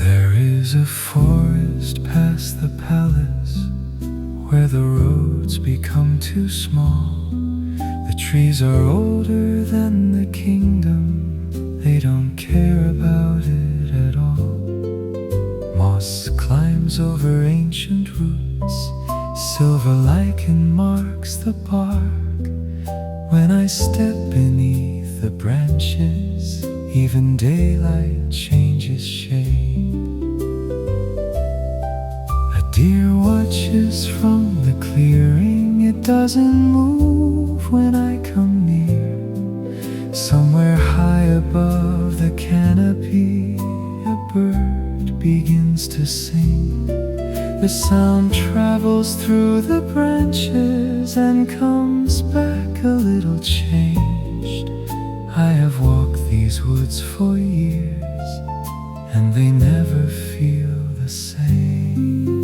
There's a forest past the palace where the roads become too small. The trees are older than the kingdom, they don't care about it at all. Moss climbs over ancient roots, silver lichen marks the bark. When I step beneath the branches, even daylight changes shade. A deer watches from the clearing, it doesn't move when I come near. Somewhere high above the canopy, a bird begins to sing. The sound travels through the branches and comes back a little changed. I have walked these woods for years, and they never feel the same.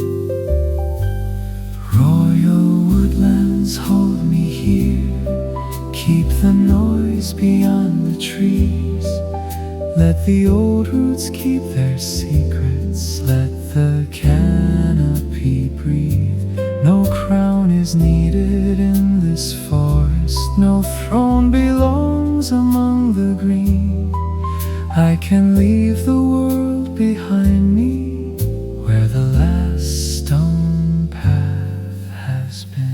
Royal woodlands, hold me here. Keep the noise beyond the trees. Let the old roots keep their secrets. Let the canopy breathe. No crown is needed in this forest. No throne belongs among the green. I can leave the world behind me where the last stone path has been.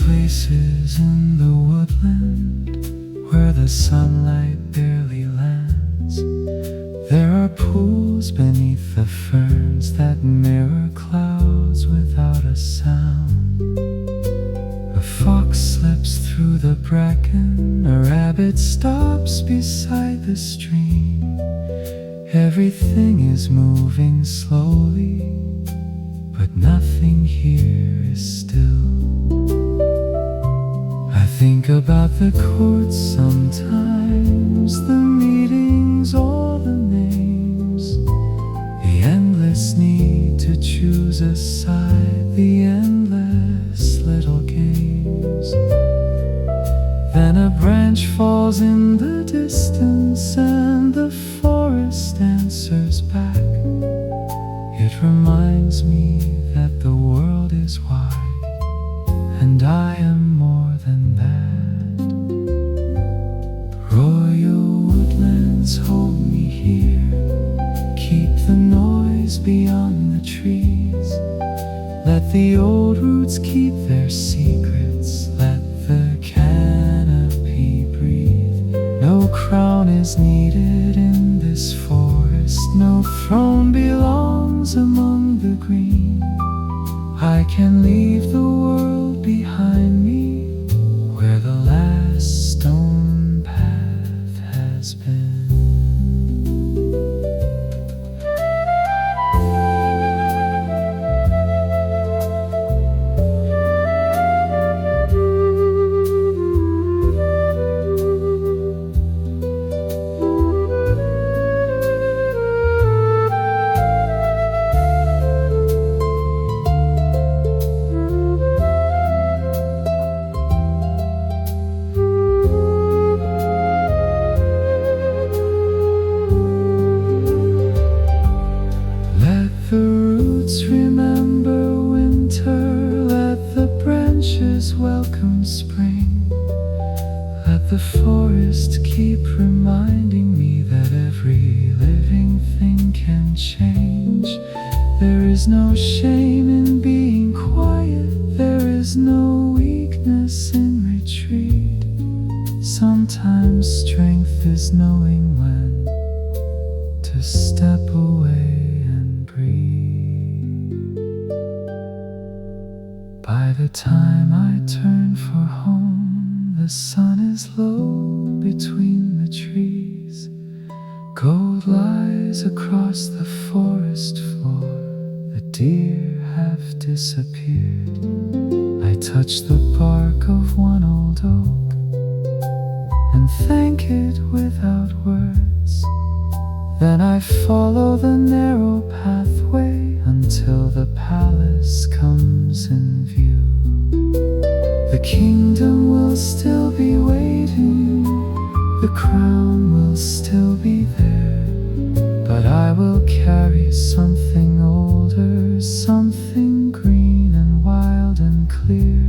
Places in the woodland where the sunlight barely lands. There are pools beneath the ferns that mirror clouds without a sound. A fox slips through the bracken, a rabbit stops beside the stream. Everything is moving slowly, but nothing here is still. Think about the court sometimes, the meetings, all the names, the endless need to choose a side, the endless little games. Then a branch falls in the distance and the forest answers back. It reminds me that the world is wide and I am more than that. Royal woodlands, hold me here. Keep the noise beyond the trees. Let the old roots keep their secrets. Let the canopy breathe. No crown is needed in this forest. No throne belongs among the green. I can leave the world behind me where the last stone path has been. reminding me that every living thing can change. There is no shame in being quiet, there is no weakness in retreat. Sometimes strength is knowing when to step away and breathe. By the time I turn for home, the sun is low between the trees. Gold lies across the forest floor. The deer have disappeared. I touch the bark of one old oak and thank it without words. Then I follow the narrow pathway until the palace comes in view. The kingdom will still be waiting, the crown will still be there, but I will carry something older, something green and wild and clear.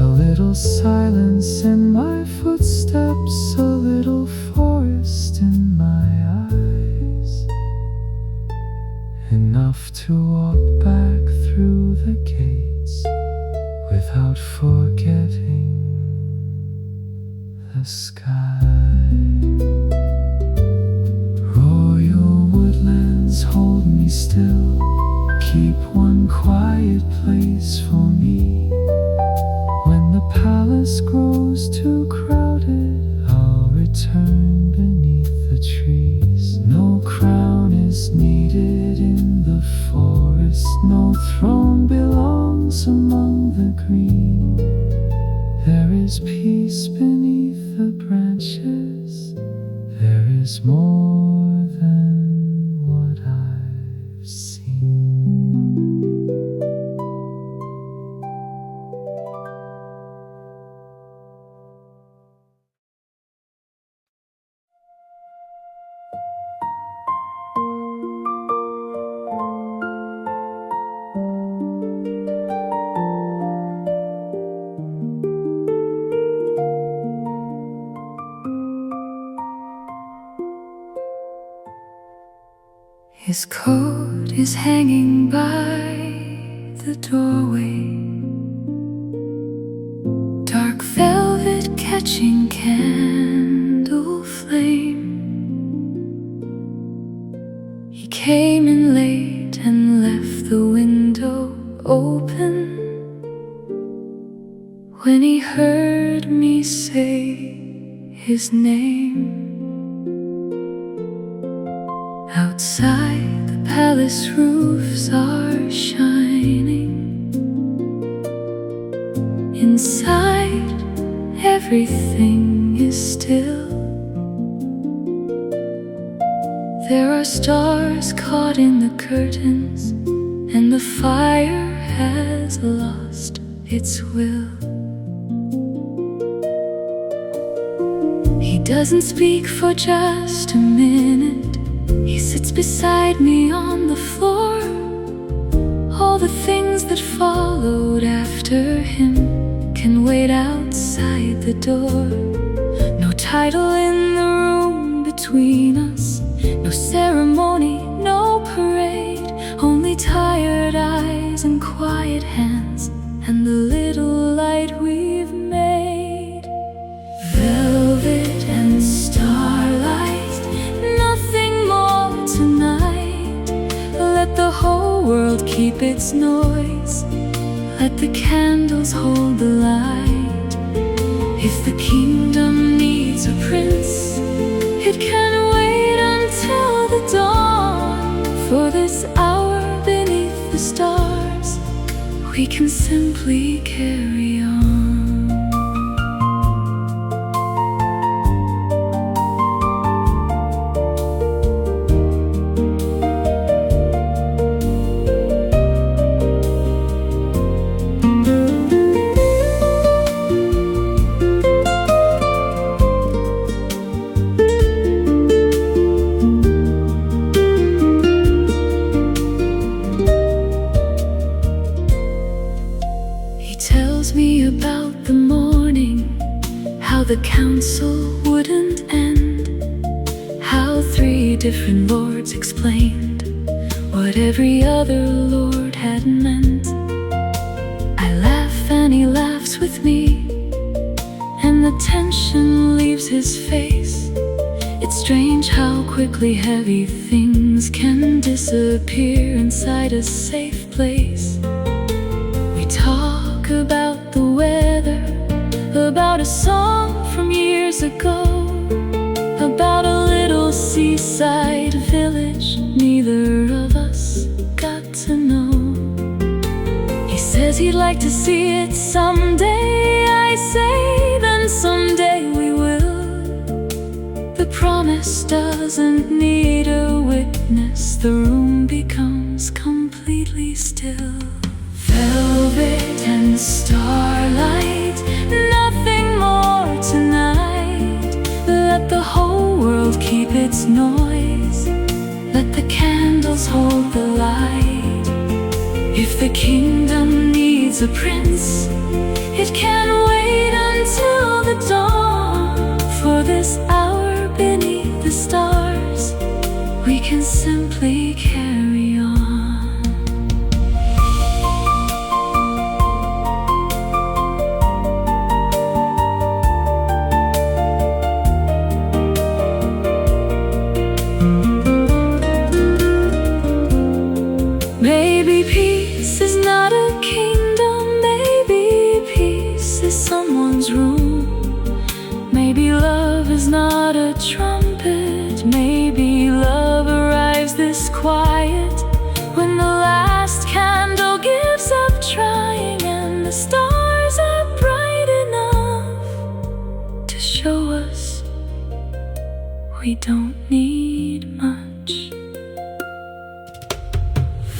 A little silence in my footsteps, a little forest in my eyes, enough to walk back through the gates without forgetting the sky. Royal woodlands, hold me still, keep one quiet place for me. When the palace grows too crowded, I'll return beneath the trees. No crown is needed in the forest, no throne belongs among the green. There is peace beneath the branches, there is more than what I've seen. His coat is hanging by the doorway, dark velvet catching candle flame. He came in late and left the window open when he heard me say his name. Outside, the palace roofs are shining. Inside, everything is still. There are stars caught in the curtains, and the fire has lost its will. He doesn't speak for just a minute. He sits beside me on the floor. All the things that followed after him can wait outside the door. No title in the room between us, no ceremony, no parade, only tired eyes and quiet hands and the little light we've made. Velvet and starlight, nothing more tonight. Let the whole world keep its noise, let the candles hold the light. If the kingdom needs a prince, it can wait until the dawn. For this hour beneath the stars, we can simply carry on. He tells me different lords explained what every other lord had meant. I laugh and he laughs with me, and the tension leaves his face. It's strange how quickly heavy things can disappear inside a safe place. We talk about the weather, about a song from years ago, about a little seaside village neither of us got to know. He says he'd like to see it someday. I say then someday we will. The promise doesn't need a witness. The room becomes completely still. Velvet and starlight, nothing more tonight. Let the whole world keep its noise. Let the candles hold the light. If the kingdom needs a prince, it can wait until the dawn. For this hour beneath the stars, we can simply carry on. Maybe peace is not a kingdom. Maybe peace is someone's room. Maybe love is not a trumpet. Maybe love arrives this quiet, when the last candle gives up trying and the stars are bright enough to show us we don't need much.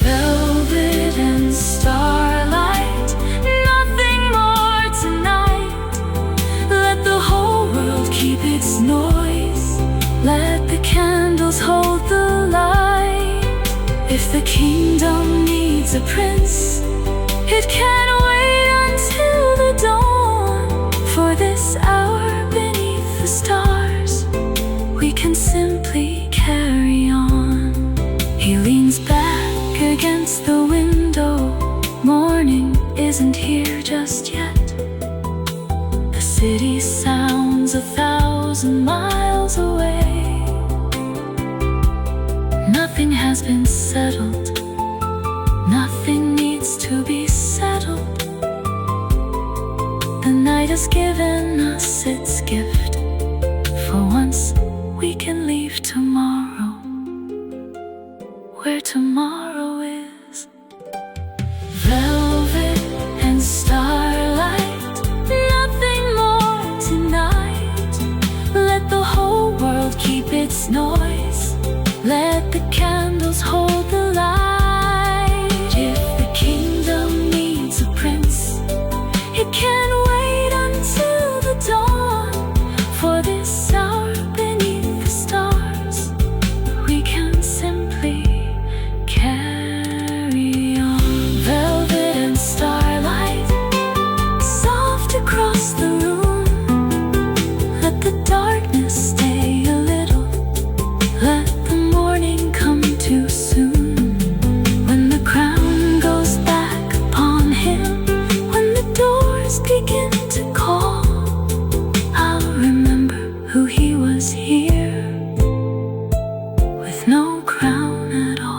Velvet and starlight, nothing more tonight. Let the whole world keep its noise. Let the candles hold the light. If the kingdom needs a prince, it can wait until the dawn. For this hour beneath the stars, we can simply carry on. He leans back against the window. Morning isn't here just yet. The city sounds 1,000 miles away. Nothing has been settled. Nothing needs to be settled. The night has given us its gift. For once we can leave tomorrow where tomorrow is. Velvet and starlight, nothing more tonight. Let the whole world keep its noise. Let the candles hold the light. If the kingdom needs a prince, it can wait until the dawn. For this hour beneath the stars, we can simply carry on. Velvet and starlight, soft across the room. Let the darkness stay a little. Let the morning come too soon. When the crown goes back upon him, when the doors begin to call, I'll remember who he was here, with no crown at all.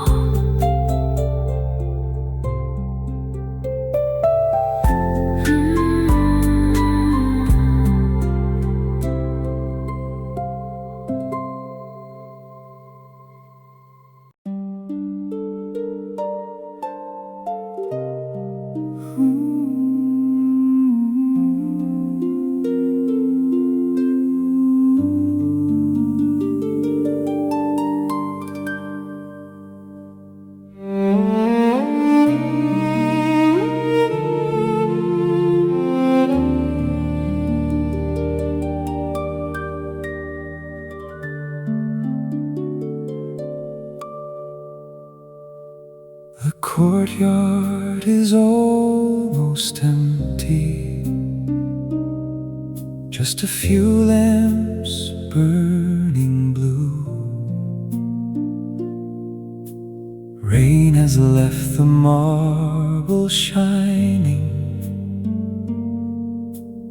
The courtyard is almost empty. Just a few lamps burning blue. left the marble shining,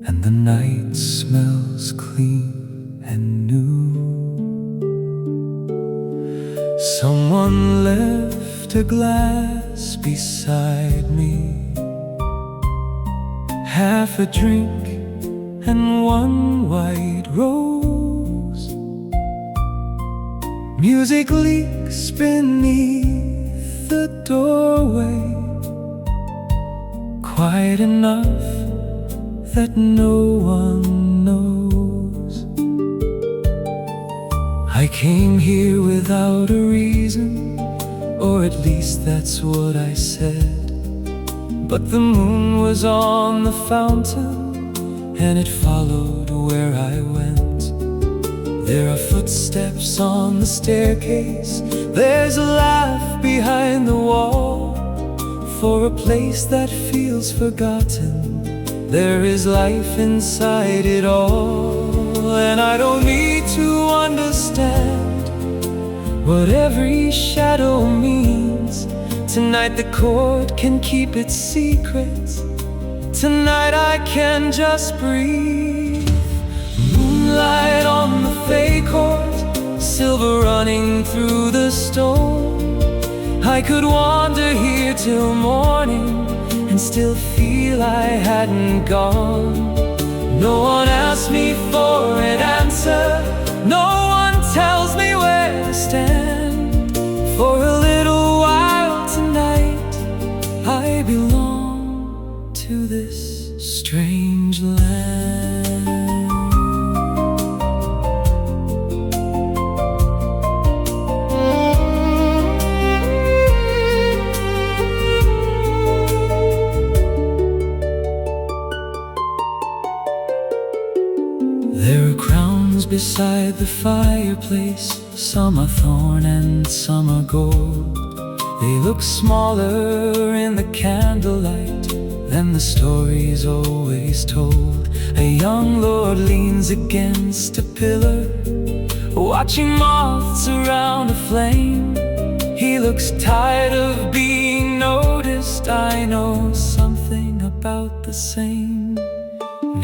and the night smells clean and new. Someone left a glass beside me, half a drink and one white rose. Music leaks beneath the doorway, quiet enough that no one knows. I came here without a reason, or at least that's what I said. But the moon was on the fountain, and it followed where I went. There are footsteps on the staircase, there's a laugh behind the wall. For a place that feels forgotten, there is life inside it all. And I don't need to understand what every shadow means. Tonight the court can keep its secrets. Tonight I can just breathe. Moonlight on the Fae Court, silver running through the stone. I could wander here till morning and still feel I hadn't gone. No one asks me for an answer, no one tells me where to stand. For a little while tonight, I belong to this strange land. There are crowns beside the fireplace, some are thorn and some are gold. They look smaller in the candlelight than the stories always told. A young lord leans against a pillar, watching moths around a flame. He looks tired of being noticed, I know something about the same.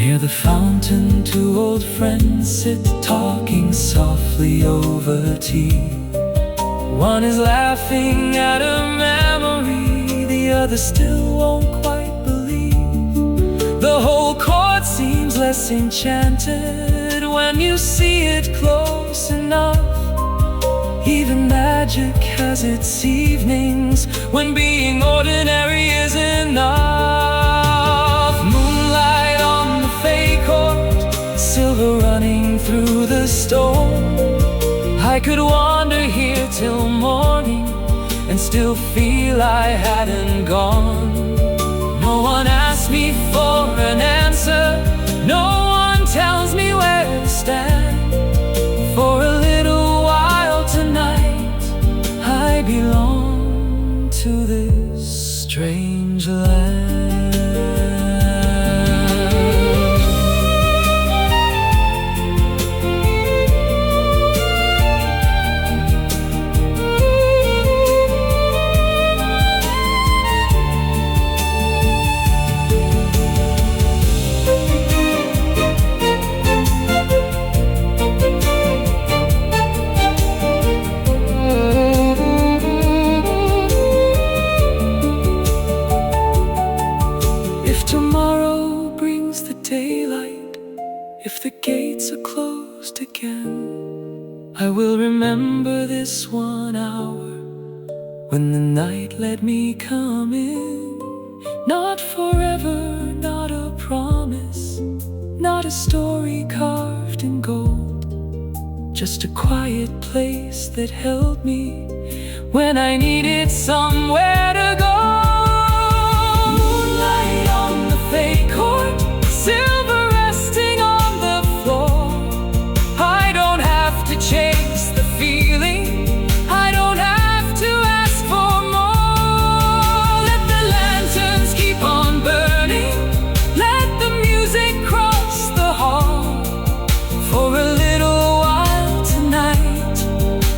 Near the fountain, two old friends sit talking softly over tea. One is laughing at a memory, the other still won't quite believe. The whole court seems less enchanted when you see it close enough. Even magic has its evenings when being ordinary is enough. Moonlight on the Fae Court, silver running through the storm. I could wander here till morning and still feel I hadn't gone. No one asks me for an answer, no one tells me where to stand. For a little while tonight, I belong to this strange land. If the gates are closed again, I will remember this 1 hour when the night let me come in. Not forever, not a promise, not a story carved in gold. Just a quiet place that held me when I needed somewhere to go. Moonlight on the Fae Court, silver chase the feeling, I don't have to ask for more. Let the lanterns keep on burning, let the music cross the hall. For a little while tonight,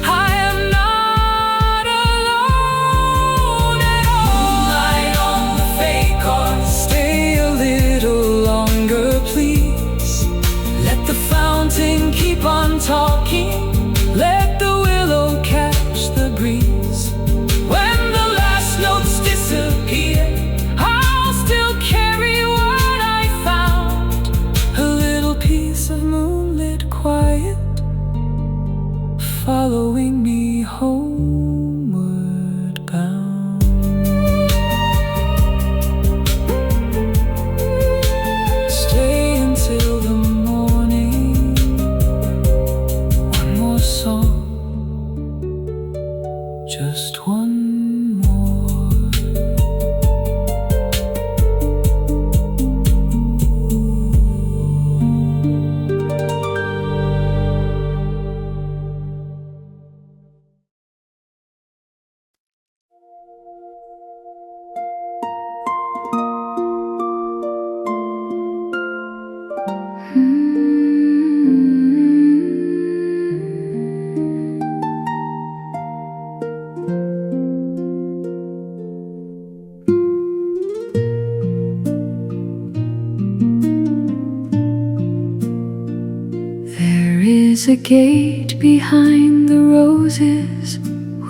I am not alone at following me homeward bound. Stay until the morning, one more song, just one more. There's a gate behind the roses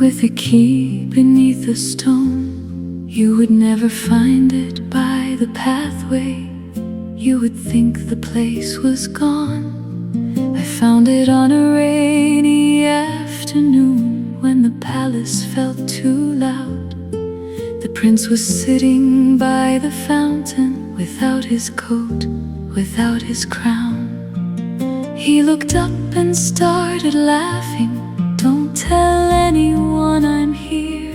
with a key beneath a stone. You would never find it by the pathway. You would think the place was gone. I found it on a rainy afternoon when the palace felt too loud. The prince was sitting by the fountain without his coat, without his crown. He looked up and started laughing. Don't tell anyone I'm here.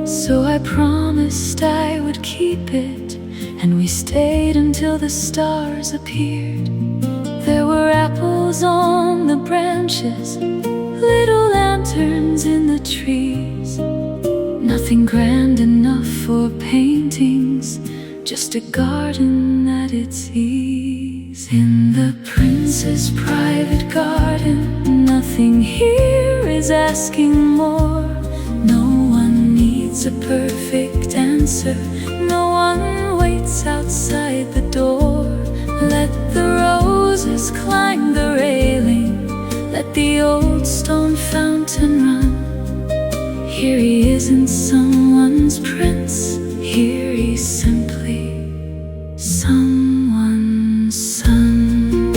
So I promised I would keep it, and we stayed until the stars appeared. There were apples on the branches, little lanterns in the trees. Nothing grand enough for paintings, just a garden at its ease. In the prince's private garden, nothing here is asking more. No one needs a perfect answer. No one waits outside the door. Let the roses climb the railing. Let the old stone fountain run. Here he isn't someone's prince. Here he's simply someone's son.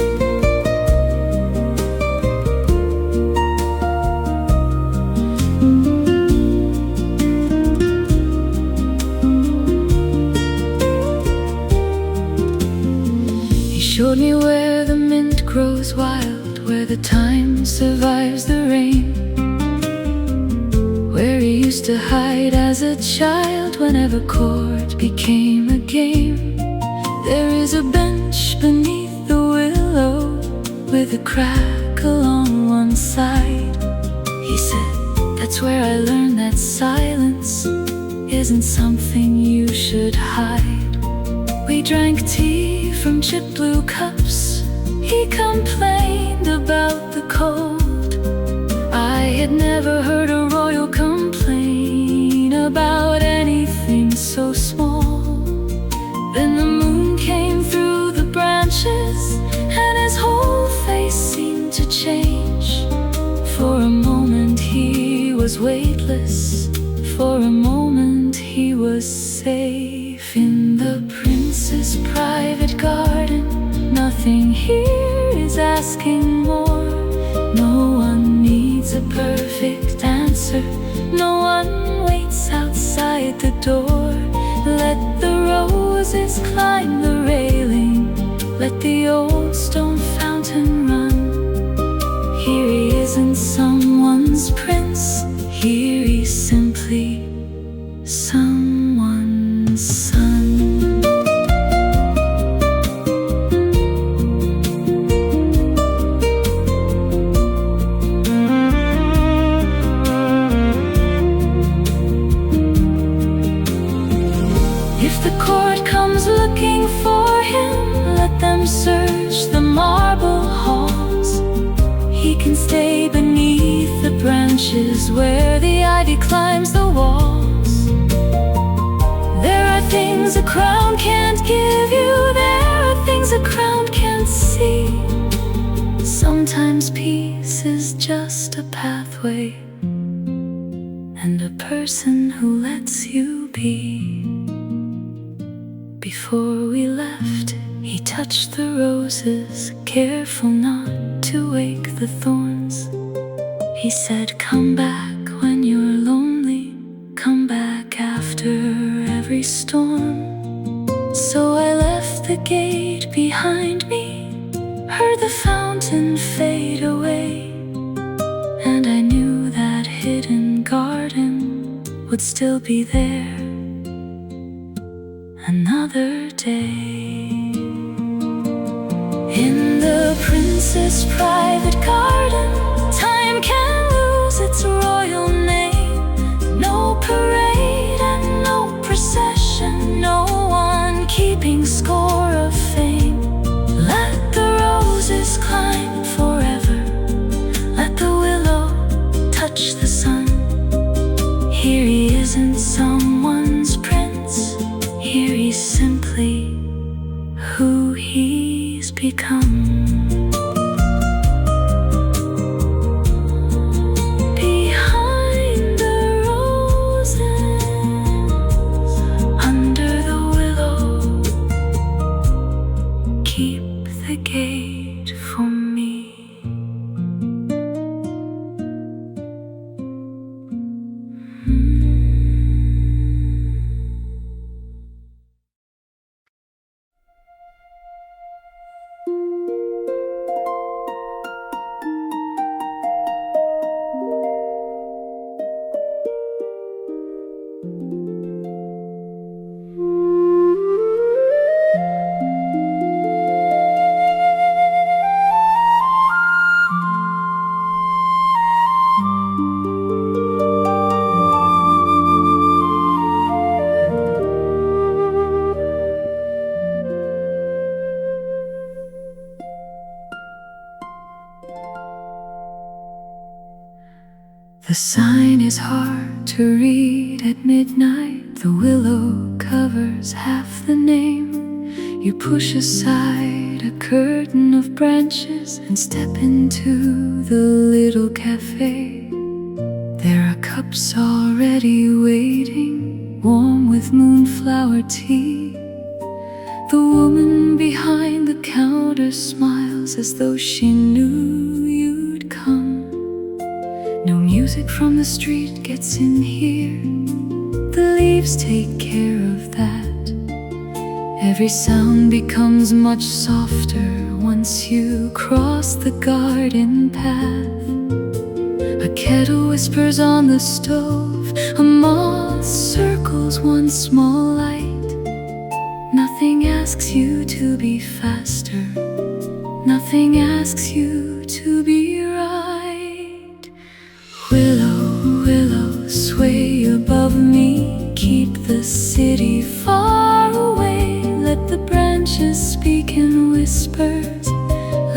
He showed me where the mint grows wild, where the thyme survives the rain, where he used to hide as a child whenever court became a game. There is a bench beneath the willow with a crack along one side. He said, that's where I learned that silence isn't something you should hide. We drank tea from chipped blue cups. He complained about the cold. I had never heard a royal complain about anything so small. Then the moon came through the branches, and his whole face seemed to change. For a moment he was weightless. For a moment he was safe. In the prince's private garden, nothing here is asking more. No one needs a perfect answer. No one waits outside the door. Let the roses climb the railing. Let the old stone fountain run. Here he isn't someone's prince. Here he's simply someone's son. If the court comes looking for him, let them search the marble halls. He can stay beneath the branches where the ivy climbs the walls. There are things a crown can't give you. There are things a crown can't see. Sometimes peace is just a pathway and a person who lets you be. Before we left, he touched the roses, careful not to wake the thorns. He said, come back when you're lonely, come back after every storm. So I left the gate behind me, heard the fountain fade away, and I knew that hidden garden would still be there another day. In the prince's private garden, time can lose its royal name. No parade and no procession, no one keeping score of fame. Let the roses climb forever, let the willow touch the sun. Here he isn't someone's prince, here he's simply who he's become. Behind the roses, under the willow, keep the gate for me. The sign is hard to read at midnight. The willow covers half the name. You push aside a curtain of branches and step into the little cafe. There are cups already waiting, warm with moonflower tea. The woman behind the counter smiles as though she knew you'd come. No music from the street gets in here, the leaves take care of that. Every sound becomes much softer once you cross the garden path. A kettle whispers on the stove, a moth circles one small light. Nothing asks you to be faster, nothing asks you to be right. Willow, willow, sway above me, keep the city far away. Let the branches speak in whispers,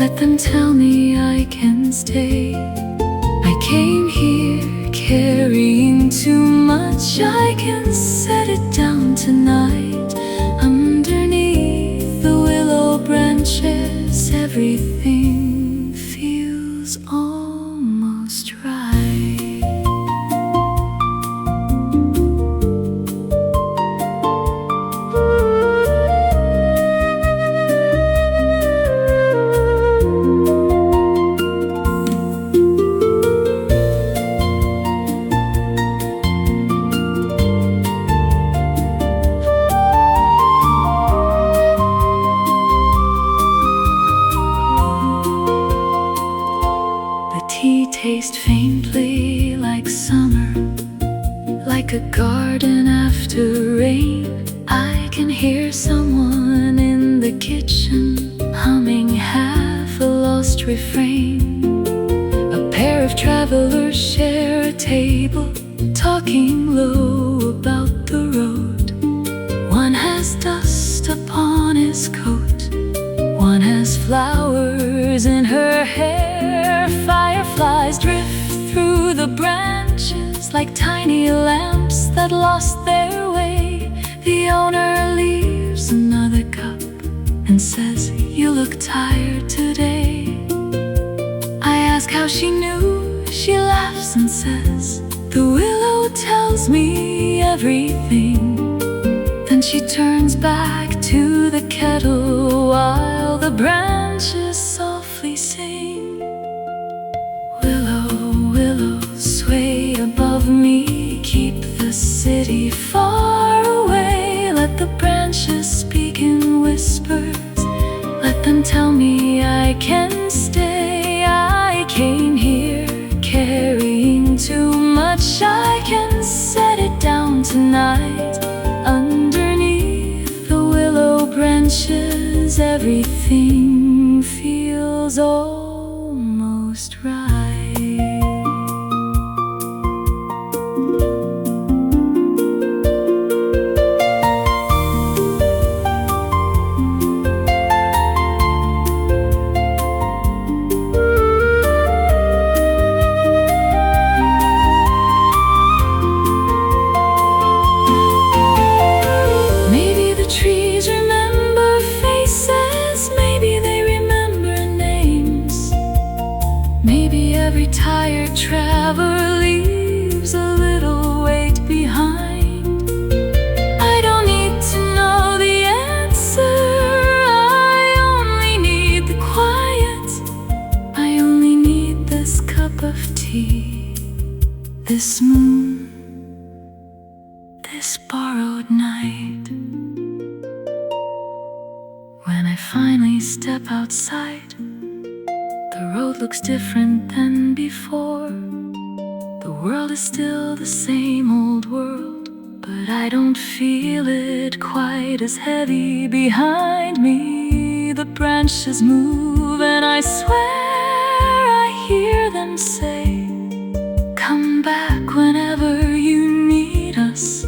let them tell me I can stay. I came here carrying too much, I can set it down tonight. Underneath the willow branches, everything feels almost right. Taste faintly like summer, like a garden after rain. I can hear someone in the kitchen humming half a lost refrain. A pair of travelers share a table, talking low about the road. One has dust upon his coat, one has flowers in her hair. Fireflies drift through the branches like tiny lamps that lost their way. The owner leaves another cup and says, "You look tired today." I ask how she knew. She laughs and says, "The willow tells me everything." Then she turns back to the kettle while the branches softly sing. Willow, willow, much I can set it down tonight. Underneath the willow branches, everything feels almost right. Every tired traveler leaves a little weight behind. I don't need to know the answer, I only need the quiet. I only need this cup of tea, this moon, this borrowed night. When I finally step outside, the road looks different than before. The world is still the same old world, but I don't feel it quite as heavy behind me. The branches move and I swear I hear them say, come back whenever you need us.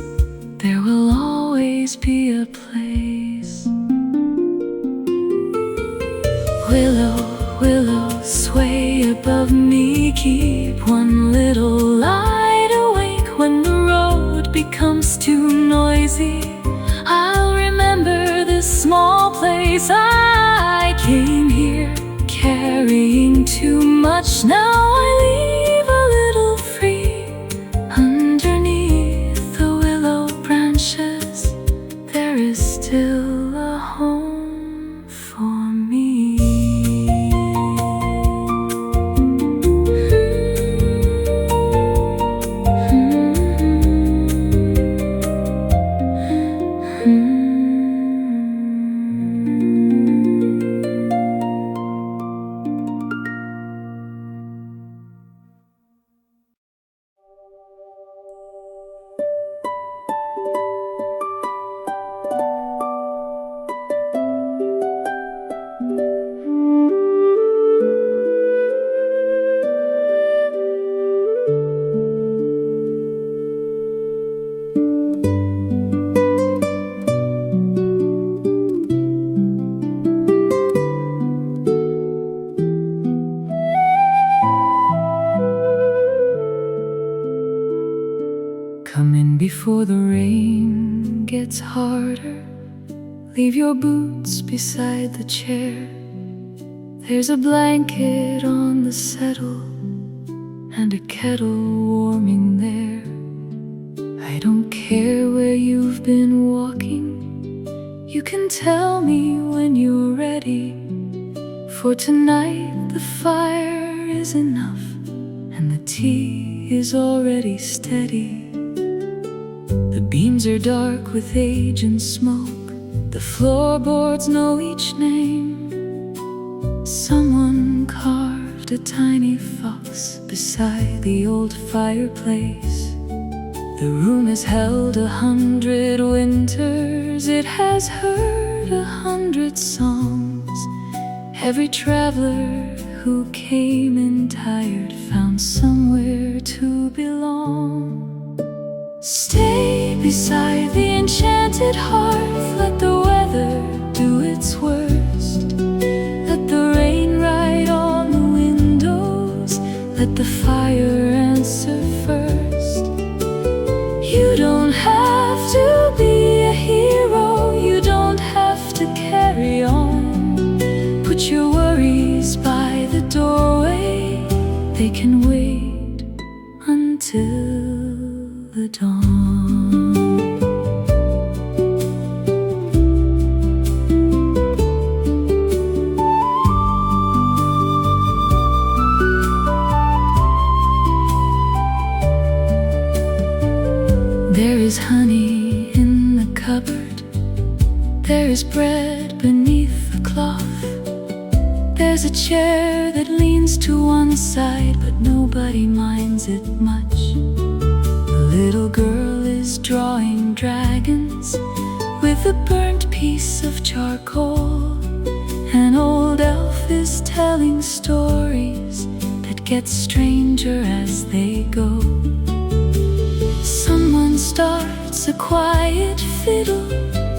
There will always be a place. Willow, willow, sway above me, keep one little light awake. When the road becomes too noisy, I'll remember this small place. I came here carrying too much, now I leave a little free. Underneath the willow branches, there is still a home for me. Come in before the rain gets harder. Leave your boots beside the chair. There's a blanket on the settle and a kettle warming there. I don't care where you've been walking, you can tell me when you're ready. For tonight the fire is enough and the tea is already steady. The beams are dark with age and smoke, the floorboards know each name. Someone carved a tiny fox beside the old fireplace. The room has held 100 winters, it has heard 100 songs. Every traveler who came in tired found somewhere to belong. Stay beside the enchanted hearth, let the weather do its worst. Let the rain ride on the windows, let the fire answer first. You don't have to be a hero, you don't have to carry on. Put your worries by the doorway, they can wait until the dawn. There is honey in the cupboard, there is bread beneath the cloth. There's a chair that leans to one side, but nobody minds it much. with a burnt piece of charcoal. An old elf is telling stories that get stranger as they go. Someone starts a quiet fiddle,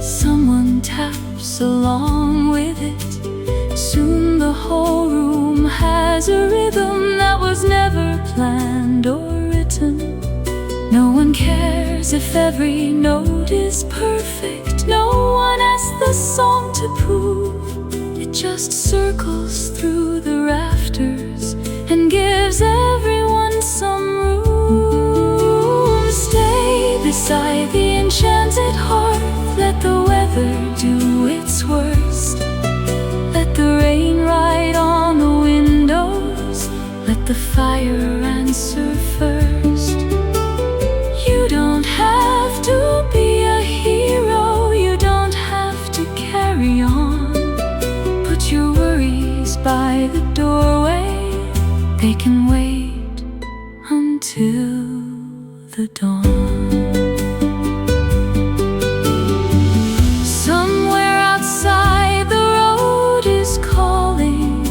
someone taps along with it. Soon the whole room has a rhythm that was never planned or written. No one cares if every note is perfect. No one asks the song to prove. It just circles through the rafters and gives everyone some room. Stay beside the enchanted hearth. Let the weather do its worst. Let the rain ride on the windows. Let the fire answer first. You don't have to be a hero. You don't have to carry on. Put your worries by the doorway. They can wait until the dawn. Somewhere outside the road is calling.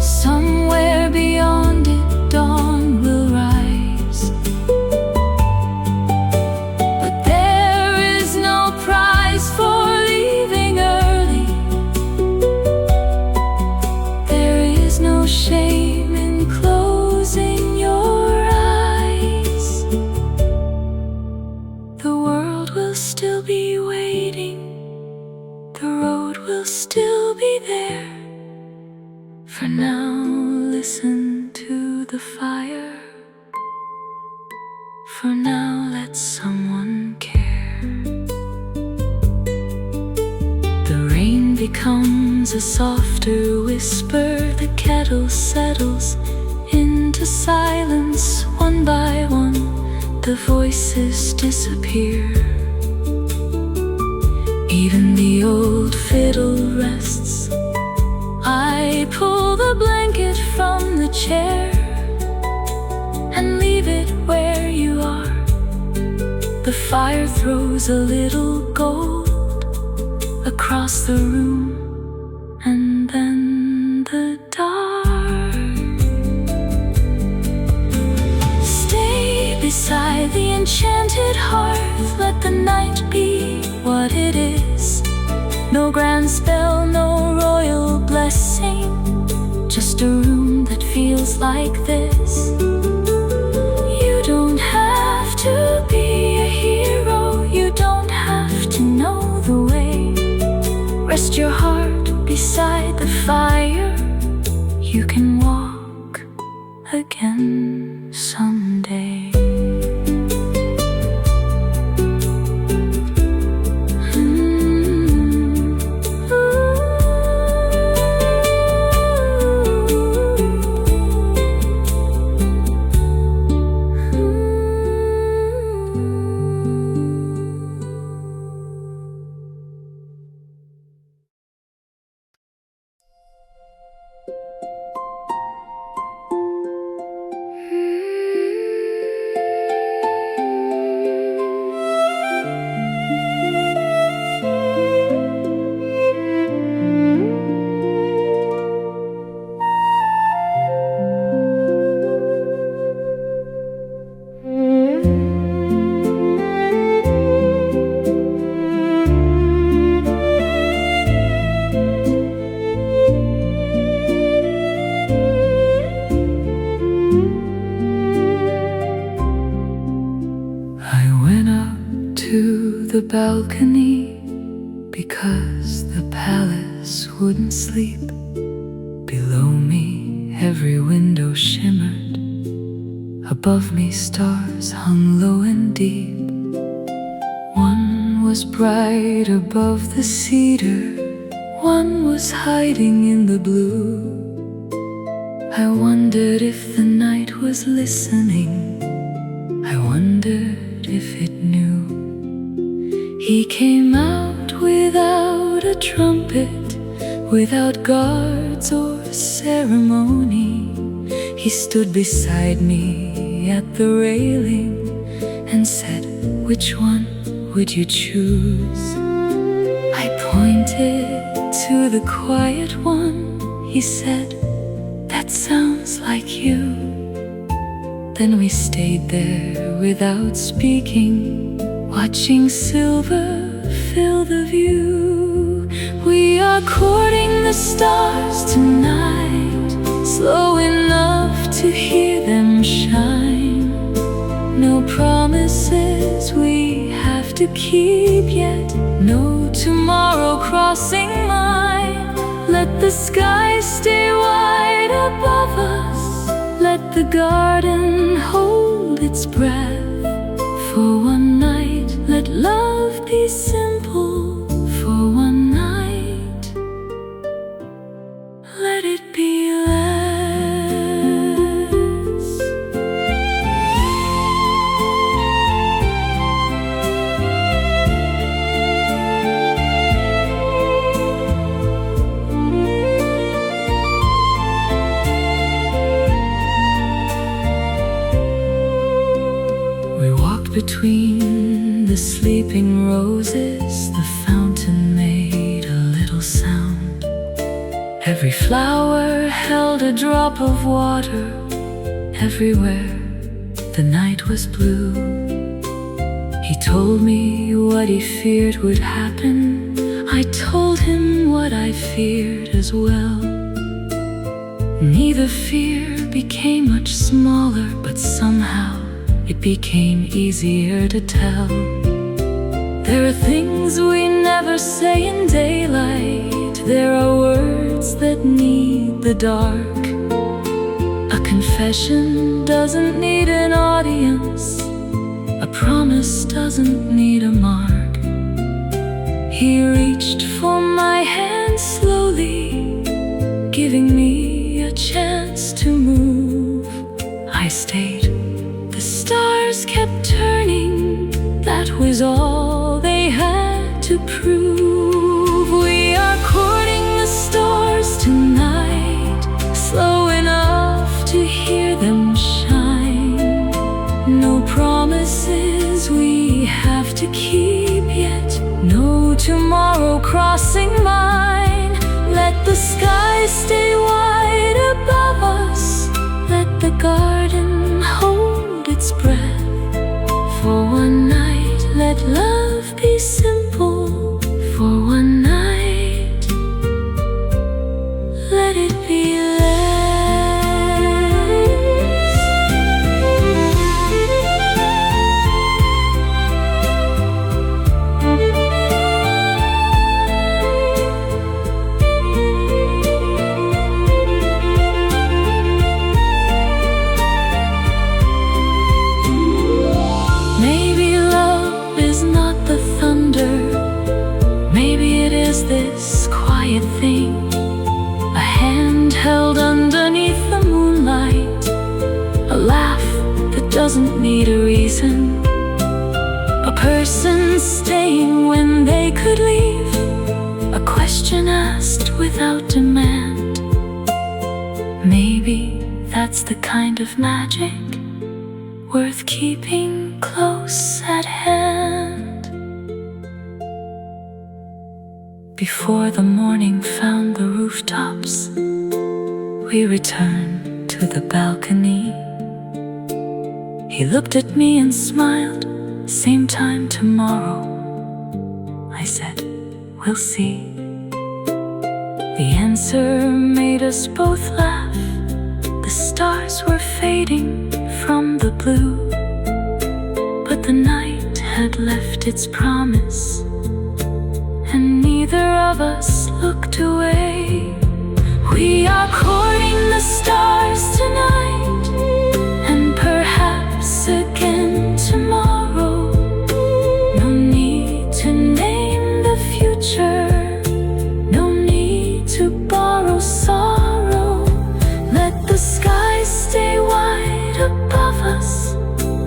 Somewhere beyond it dawn will rise. But there is no prize for leaving early. There is no shame in closing your eyes. The world will still be waiting. The road will still be there. For now, listen to the fire. For now, let someone care. The rain becomes a softer whisper. The kettle settles into silence. One by one, the voices disappear. Even the old fiddle rests. I pull the blanket from the chair and leave it where you are. The fire throws a little gold across the room, and then the dark. Stay beside the enchanted hearth. Let the night be what it is. No grand spell, no royal blessing, just a room that feels like this. You don't have to be a hero. You don't have to know the way. Rest your heart beside the fire. You can walk again someday. The balcony, because the palace wouldn't sleep. Below me every window shimmered. Above me stars hung low and deep. One was bright above the cedar, one was hiding in the blue. I wondered if the night was listening. I wondered if it knew. He came out without a trumpet, without guards or ceremony. He stood beside me at the railing and said, "Which one would you choose? I pointed to the quiet one. He said, that sounds like you. Then we stayed there without speaking, watching silver fill the view. We are courting the stars tonight, slow enough to hear them shine. No promises we have to keep yet, no tomorrow crossing mine. Let the sky stay wide above us, let the garden hold its breath. For one night, let love be simple. For one night, let it be less. Between the sleeping roses, the fountain made a little sound. Every flower held a drop of water. Everywhere the night was blue. He told me what he feared would happen. I told him what I feared as well. Neither fear became much smaller, but somehow it became easier to tell. There are things we never say in daylight. There are words that need the dark. A confession doesn't need an audience. A promise doesn't need a mark. He reached for my hand slowly, giving me a chance to move. I stayed. The stars kept turning, that was all they had to prove. We are courting the stars tonight, slow enough to hear them shine. No promises we have to keep yet, no tomorrow crossing mine. Let the sky stay wide above us, let the garden hold its breath. For one night, let love be simple. For one night, let it be this quiet thing, a hand held underneath the moonlight, a laugh that doesn't need a reason, a person staying when they could leave, a question asked without demand. Maybe that's the kind of magic worth keeping close at hand. Before the morning found the rooftops, we returned to the balcony. He looked at me and smiled. Same time tomorrow, I said, we'll see. The answer made us both laugh. The stars were fading from the blue, but the night had left its promise, and neither of us looked away. We are courting the stars tonight, and perhaps again tomorrow. No need to name the future, no need to borrow sorrow. Let the sky stay wide above us,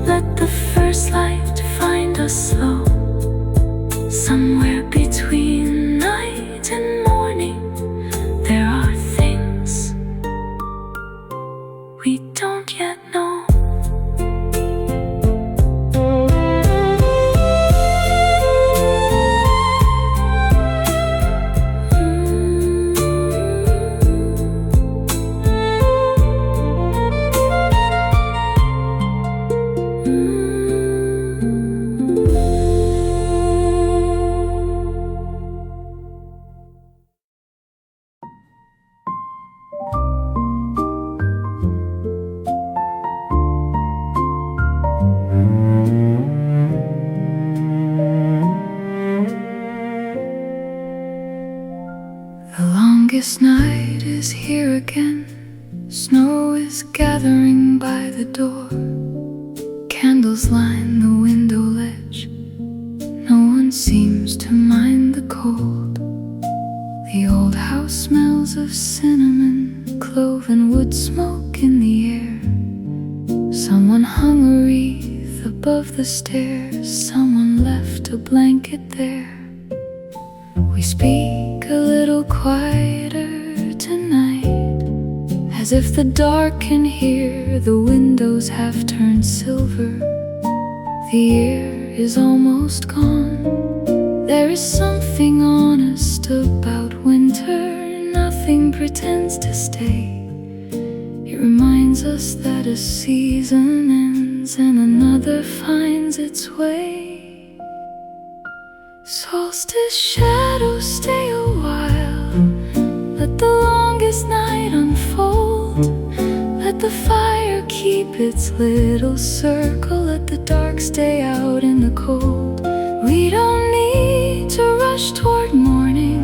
let the first light find us slow. Somewhere between night and morning, there are things we don't yet know. longest night is here again. Snow is gathering by the door. Candles line the window ledge. No one seems to mind the cold. The old house smells of cinnamon, clove and wood smoke in the air. Someone hung a wreath above the stairs. Someone left a blanket there. We speak a little quieter tonight, as if the dark can hear. The windows have turned silver. The year is almost gone. There is something honest about winter. Nothing pretends to stay. It reminds us that a season ends and another finds its way. Solstice shadows stay a while. Let the longest night unfold. Let the fire keep its little circle. Let the dark stay out in the cold. We don't need to rush toward morning.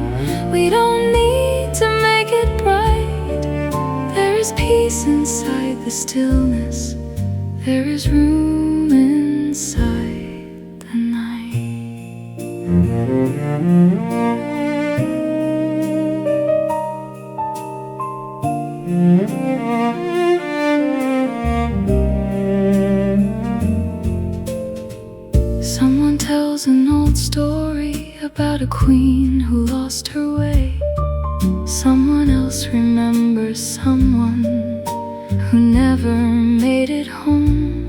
We don't need to make it bright. There is peace inside the stillness. There is room inside the night. Someone tells an old story about a queen who lost her way. Someone else remembers someone who never made it home.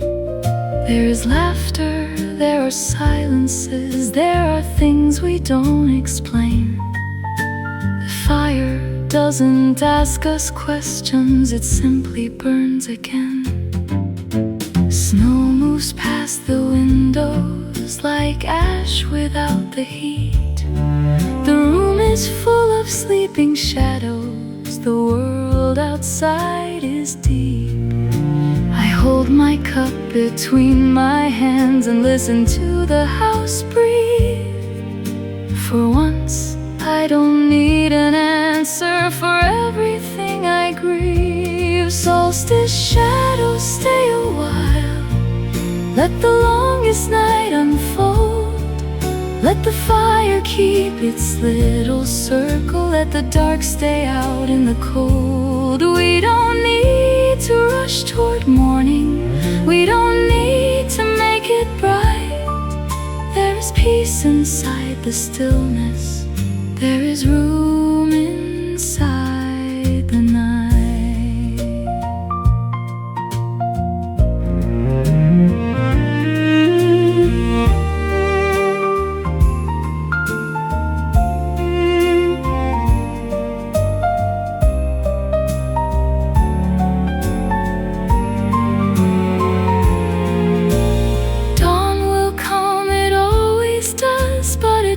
There is laughter, there are silences, there are things we don't explain. The fire doesn't ask us questions, it simply burns again. Snow moves past the windows like ash without the heat. The room is full of sleeping shadows. The world outside is deep. I hold my cup between my hands and listen to the house breathe. For once, I don't need an answer for everything I grieve. Solstice shadows stay a while. Let the longest night unfold. Let the fire keep its little circle. Let the dark stay out in the cold. We don't need to rush toward morning. We don't need to make it bright. There is peace inside the stillness. There is room inside the night.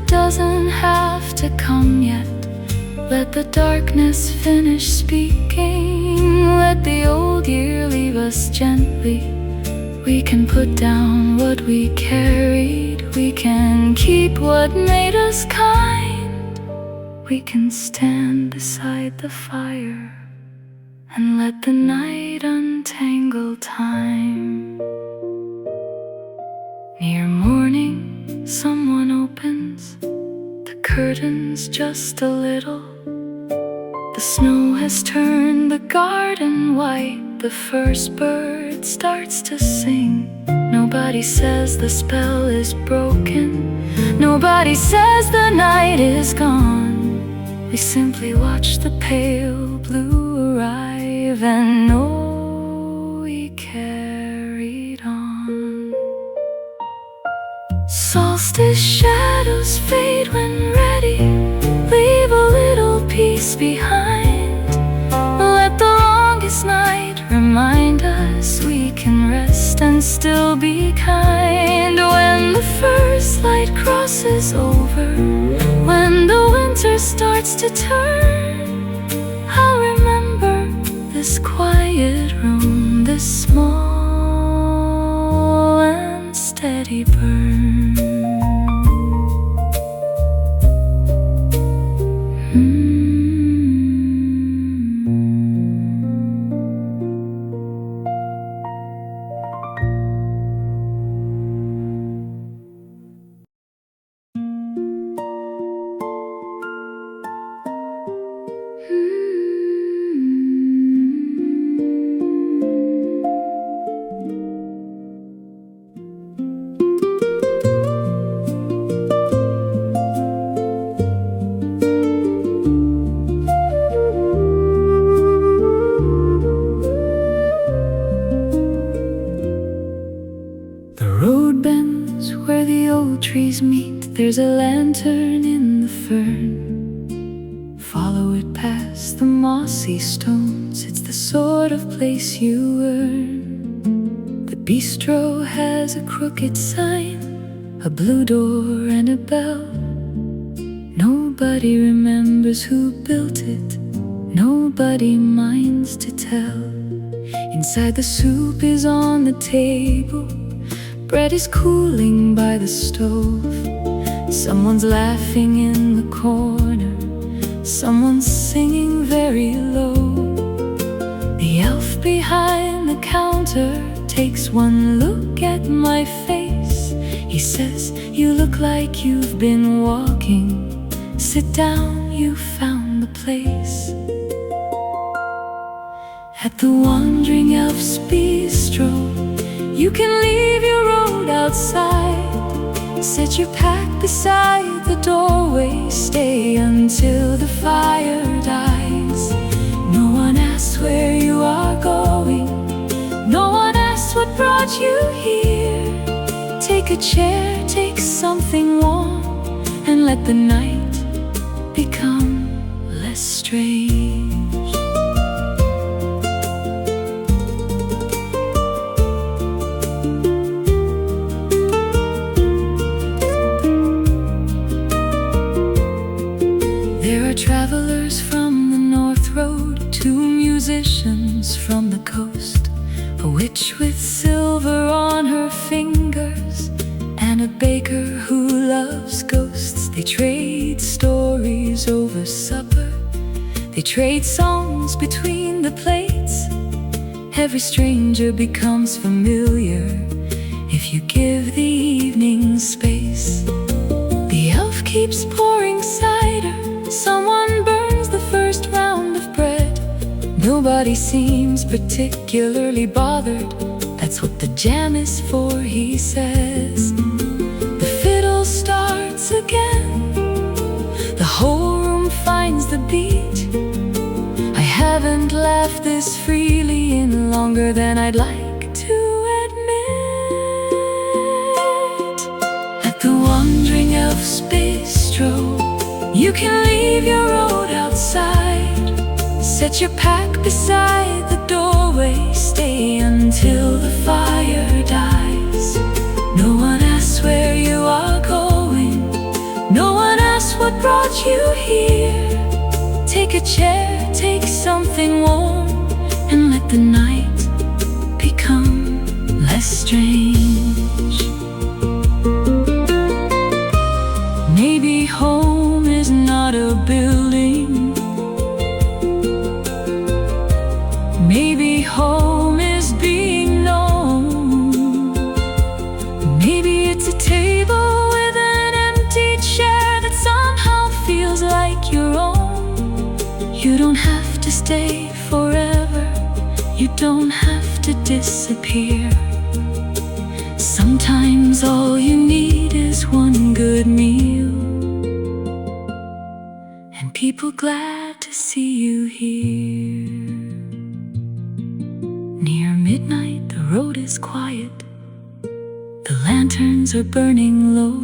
Doesn't have to come yet. Let the darkness finish speaking. Let the old year leave us gently. We can put down what we carried. We can keep what made us kind. We can stand beside the fire and let the night untangle time. Near morning, someone opens the curtains just a little. The snow has turned the garden white. The first bird starts to sing. Nobody says the spell is broken. Nobody says the night is gone. We simply watch the pale blue arrive and know we carried on. Solstice shadows fade when ready. Leave a little peace behind. Let the longest night remind us we can rest and still be kind. When the first light crosses over, when the winter starts to turn, I'll remember this quiet room, this small and steady burn. There's a lantern in the fern. Follow it past the mossy stones. It's the sort of place you earn. The bistro has a crooked sign, a blue door and a bell. Nobody remembers who built it. Nobody minds to tell. Inside, the soup is on the table. Bread is cooling by the stove. Someone's laughing in the corner. Someone's singing very low. The elf behind the counter takes one look at my face. He says, "You look like you've been walking. Sit down, you found the place." At the Wandering Elf's Bistro, you can leave your road outside. Set your pack beside the doorway. Stay until the fire dies. No one asks where you are going. No one asks what brought you here. Take a chair, take something warm, and let the night become less strange. There are travelers from the North Road, two musicians from the coast, a witch with silver on her fingers, and a baker who loves ghosts. They trade stories over supper. They trade songs between the plates. Every stranger becomes familiar if you give the evening space. The elf keeps pouring cider. Someone burns the first round of bread. Nobody seems particularly bothered. That's what the jam is for, he says. The fiddle starts again. The whole room finds the beat. I haven't laughed this freely in longer than I'd like to admit. At the Wandering Elf's Bistro, you can leave your road outside. Set your pack beside the doorway. Stay until the fire dies. No one asks where you are going. No one asks what brought you here. Take a chair, take something warm, and let the night become less strange. Maybe home is not a building. Maybe home is being known. Maybe it's a table with an empty chair that somehow feels like your own. You don't have to stay forever. You don't have to disappear. Sometimes all you need is one good meal, and people glad to see you here. Near midnight, the road is quiet. The lanterns are burning low.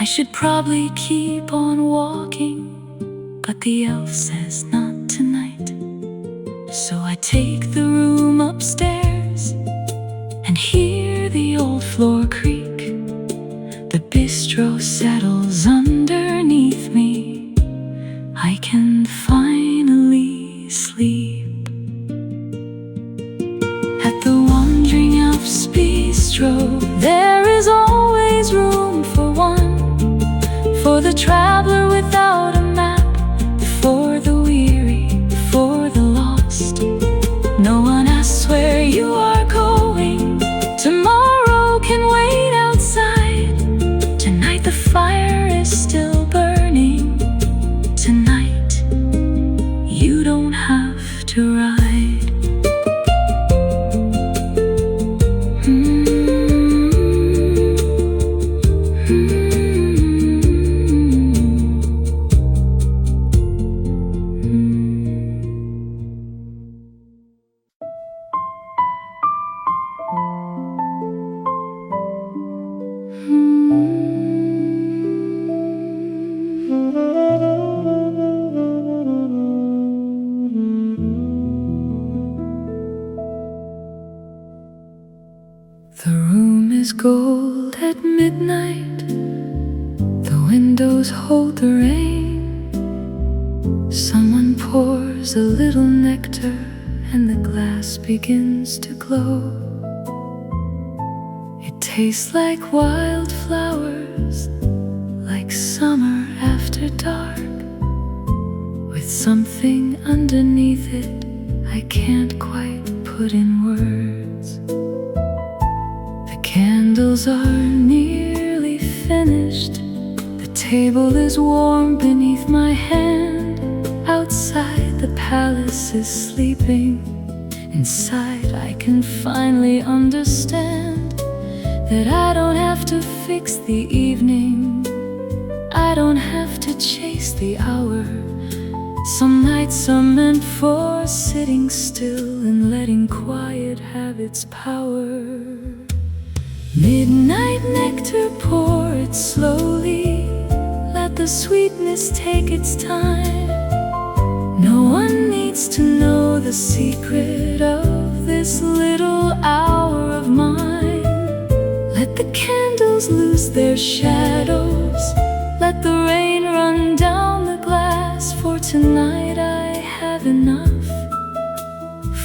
I should probably keep on walking, but the elf says not tonight. So I take the room upstairs and hear the old floor creak. The bistro settles underneath me. I can finally sleep. At the Wandering Elf's Bistro, there is always room for one, for the traveler without a map, for the weary, for the lost. No one asks where you are going. Tomorrow can wait outside. Tonight the fire is still burning. Tonight you don't have to ride. The room is gold at midnight. The windows hold the rain. Someone pours a little nectar and the glass begins to glow. It tastes like wildflowers, like summer after dark, with something underneath it I can't quite put in words. The candles are nearly finished. The table is warm beneath my hand. Outside, the palace is sleeping. Inside, I can finally understand that I don't have to fix the evening. I don't have to chase the hour. Some nights are meant for sitting still and letting quiet have its power. Midnight nectar, pour it slowly. Let the sweetness take its time. No one needs to know the secret of this little hour of mine. Let the candles lose their shadows. Let the rain run down the glass. For tonight I have enough.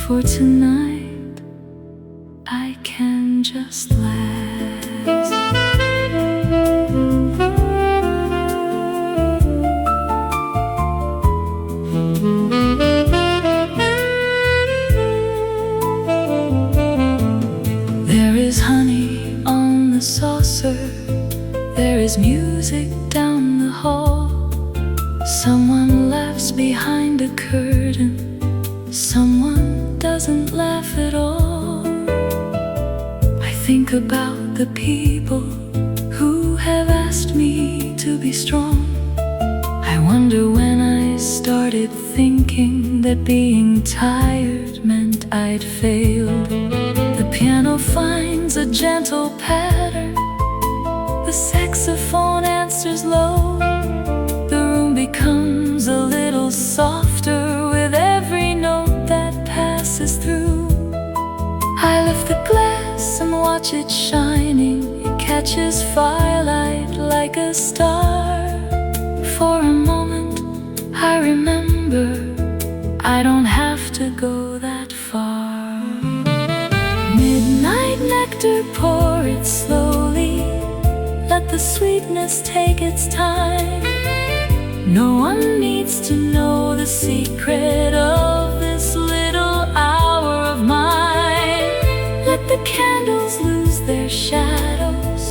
For tonight I can just last. There is honey on the saucer. There is music down the hall. Someone laughs behind a curtain. Someone doesn't laugh at all. I think about the people who have asked me to be strong. I wonder when I started thinking that being tired meant I'd failed. The piano finds a gentle pattern. The saxophone answers low. The room becomes a little softer with every note that passes through. I lift the glass and watch it shining. It catches firelight like a star. For a moment I remember I don't have to go that far. Midnight nectar, pour it slowly. Let the sweetness take its time. No one needs to know the secret of this little hour of mine. Let the candles lose their shadows.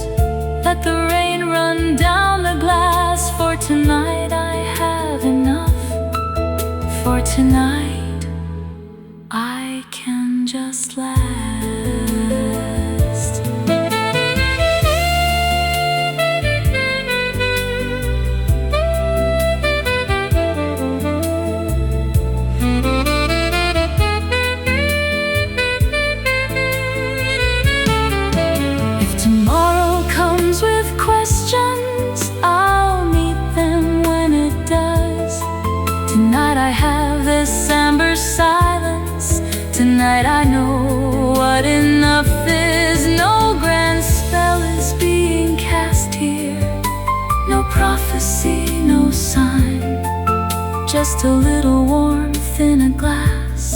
Let the rain run down the glass. For tonight I have enough. For tonight I can just last. Tonight I have this amber silence. Tonight I know what enough is. No grand spell is being cast here. No prophecy, no sign. Just a little warmth in a glass.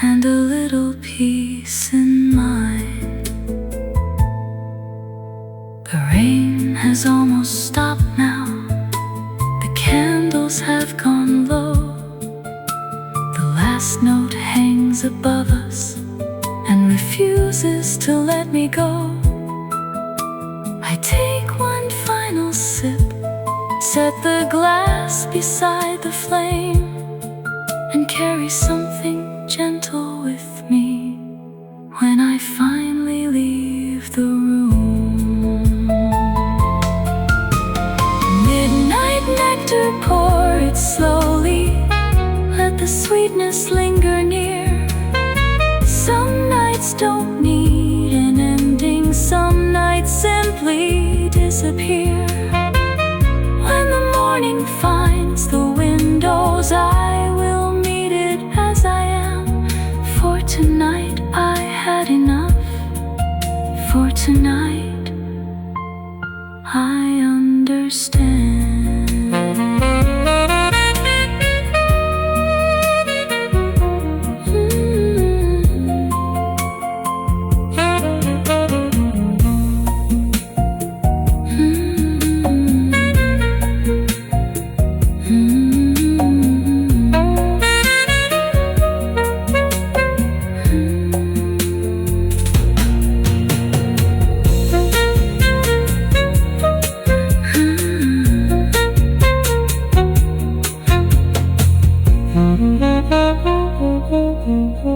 And a little peace in mine. The rain has almost stopped now. Candles have gone low. The last note hangs above us and refuses to let me go. I take one final sip, set the glass beside the flame, and carry something gentle with me when I finally leave the room. Midnight nectar, pour it slowly. Let the sweetness linger near. Some nights don't need an ending. Some nights simply disappear. When the morning finds the windows, I will meet it as I am. For tonight I have oh, oh.